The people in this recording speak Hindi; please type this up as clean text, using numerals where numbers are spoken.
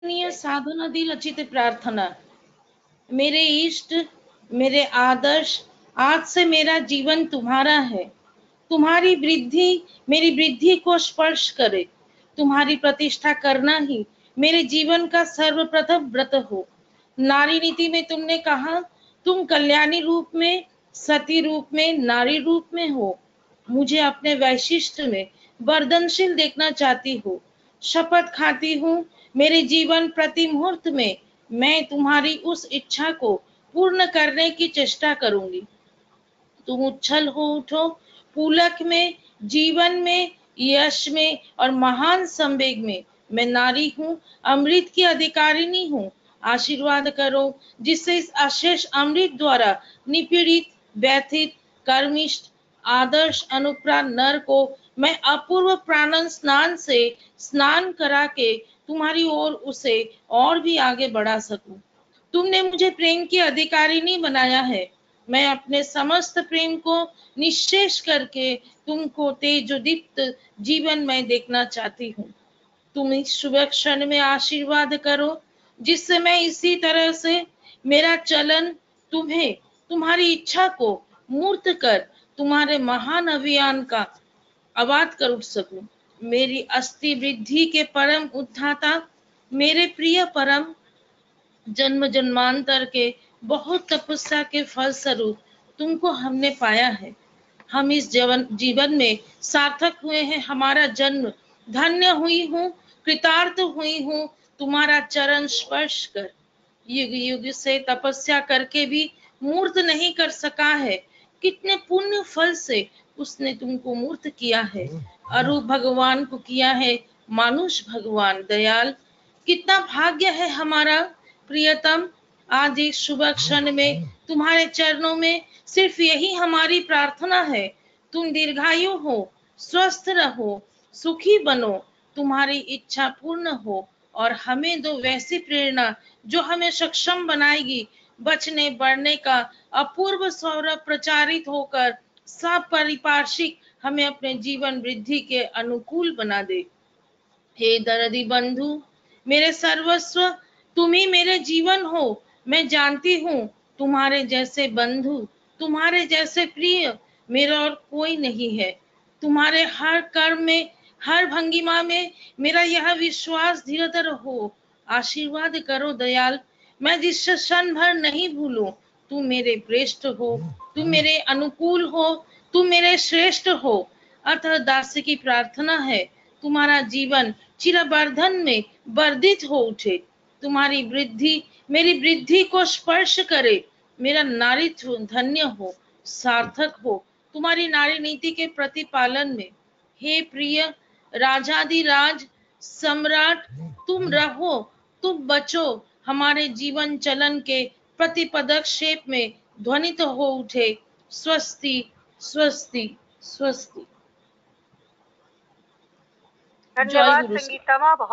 आदरणीय साधनादि रचित प्रार्थना। मेरे इष्ट, मेरे आदर्श, आज से मेरा जीवन तुम्हारा है। तुम्हारी वृद्धि मेरी वृद्धि को स्पर्श करे। तुम्हारी प्रतिष्ठा करना ही मेरे जीवन का सर्वप्रथम व्रत हो। नारी नीति में तुमने कहा, तुम कल्याणी रूप में, सती रूप में, नारी रूप में हो। मुझे अपने वैशिष्ट में वर्धनशील देखना चाहती हो। शपथ खाती हूँ, मेरे जीवन प्रति मुहूर्त में मैं तुम्हारी उस इच्छा को पूर्ण करने की चेष्टा करूंगी। तुम उच्छल हो उठो, पुलक में, जीवन में, यश में और महान संवेग में। मैं नारी हूँ, अमृत की अधिकारिणी हूँ। आशीर्वाद करो, जिससे इस अशेष अमृत द्वारा निपीड़ित, व्यथित, कर्मिष्ठ, आदर्श अनुप्राण नर को मैं अपूर्व प्राणन स्नान से स्नान करा के तुम्हारी ओर उसे और भी आगे बढ़ा सकूं। तुमने मुझे प्रेम की अधिकारिणी बनाया है। मैं अपने समस्त प्रेम को निःशेष करके तुमको तेजोदीप्त जीवन में देखना चाहती हूँ। तुम इस शुभ क्षण में आशीर्वाद करो, जिससे मैं इसी तरह से मेरा चलन तुम्हें, तुम्हारी इच्छा को मूर्त कर तुम्हारे महान अभियान का आबाद कर उठ सकूं। मेरी अस्थि वृद्धि के परम उद्धाता, मेरे प्रिय परम, जन्म जन्मांतर के बहुत तपस्या के फल स्वरूप तुमको हमने पाया है। हम इस जीवन में सार्थक हुए हैं। हमारा जन्म धन्य हुई हूँ, कृतार्थ हुई हूँ तुम्हारा चरण स्पर्श कर। युग युग से तपस्या करके भी मूर्त नहीं कर सका है। कितने पुण्य फल से उसने तुमको मूर्त किया है। अरूप भगवान को किया है मानुष भगवान दयाल। कितना भाग्य है हमारा प्रियतम। आज इस शुभ क्षण में तुम्हारे चरणों में सिर्फ यही हमारी प्रार्थना है। तुम दीर्घायु हो, स्वस्थ रहो, सुखी बनो, तुम्हारी इच्छा पूर्ण हो और हमें दो वैसी प्रेरणा जो हमें सक्षम बनाएगी बचने बढ़ने का अपूर्व सौरभ प्रचारित होकर सब परिपार्श्विक हमें अपने जीवन वृद्धि के अनुकूल बना दे। हे दरदी बंधु, मेरे सर्वस्व, तुम ही मेरे जीवन हो। मैं जानती हूँ तुम्हारे जैसे बंधु, तुम्हारे जैसे प्रिय मेरा और कोई नहीं है। तुम्हारे हर कर्म में, हर भंगिमा में मेरा यह विश्वास धीरतर हो। आशीर्वाद करो दयाल, मैं जिससे क्षण भर नहीं भूलूं। तुम मेरे प्रेष्ठ हो, तुम मेरे अनुकूल हो, तुम मेरे श्रेष्ठ हो। अतः दास की प्रार्थना है, तुम्हारा जीवन चिरवर्धन में वर्धित हो उठे। तुम्हारी वृद्धि मेरी वृद्धि को स्पर्श करे। मेरा नारीत्व धन्य हो, सार्थक हो तुम्हारी नारी नीति के प्रतिपालन में। हे प्रिय राजाधिराज सम्राट, तुम रहो, तुम बचो, हमारे जीवन चलन के प्रति पदक्षेप में ध्वनित हो उठे। स्वस्ति स्वस्ति स्वस्ति। जय धन्यवाद गुरु। संगीता माँ, बहुत